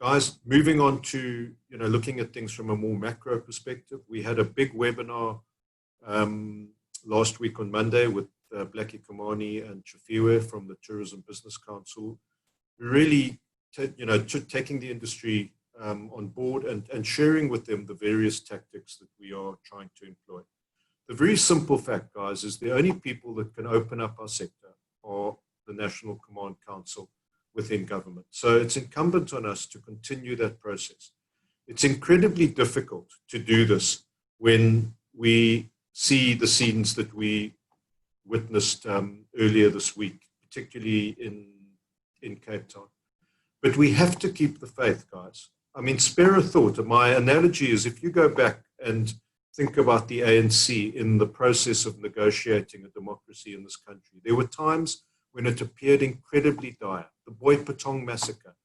Guys, moving on to, looking at things from a more macro perspective, we had a big webinar last week on Monday with Blackie Kamani and Chafiwe from the Tourism Business Council, really, taking the industry on board and sharing with them the various tactics that we are trying to employ. The very simple fact, guys, is the only people that can open up our sector are the National Command Council within government. So it's incumbent on us to continue that process. It's incredibly difficult to do this when we see the scenes that we witnessed earlier this week, particularly in Cape Town. But we have to keep the faith, guys. I mean, spare a thought. My analogy is if you go back and think about the ANC in the process of negotiating a democracy in this country, there were times when it appeared incredibly dire. The Boy Patong massacre,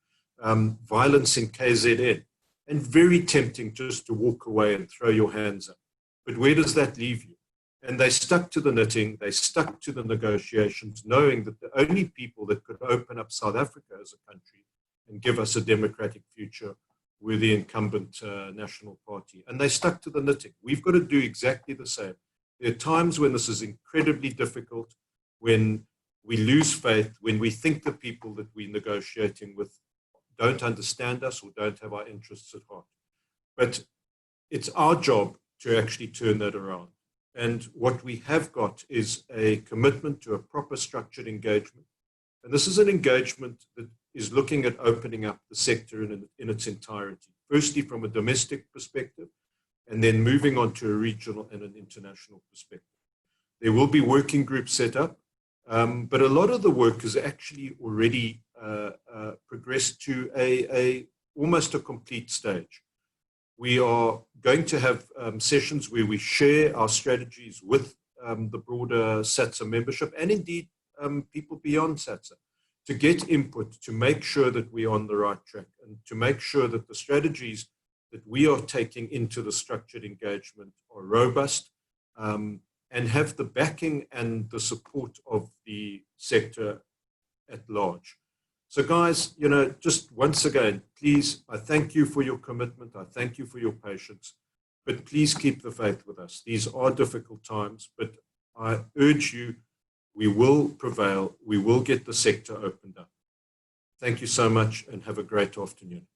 violence in KZN, and very tempting just to walk away and throw your hands up. But where does that leave you? And they stuck to the knitting, they stuck to the negotiations, knowing that the only people that could open up South Africa as a country and give us a democratic future were the incumbent National Party. And they stuck to the knitting. We've got to do exactly the same. There are times when this is incredibly difficult, when we lose faith, when we think the people that we're negotiating with don't understand us or don't have our interests at heart. But it's our job to actually turn that around. And what we have got is a commitment to a proper structured engagement. And this is an engagement that is looking at opening up the sector in its entirety. Firstly, from a domestic perspective, and then moving on to a regional and an international perspective. There will be working groups set up, but a lot of the work has actually already progressed to almost a complete stage. We are going to have sessions where we share our strategies with the broader SATSA membership and indeed people beyond SATSA to get input, to make sure that we're on the right track and to make sure that the strategies that we are taking into the structured engagement are robust and have the backing and the support of the sector at large. So guys, just once again, please, I thank you for your commitment. I thank you for your patience, but please keep the faith with us. These are difficult times, but I urge you, we will prevail. We will get the sector opened up. Thank you so much and have a great afternoon.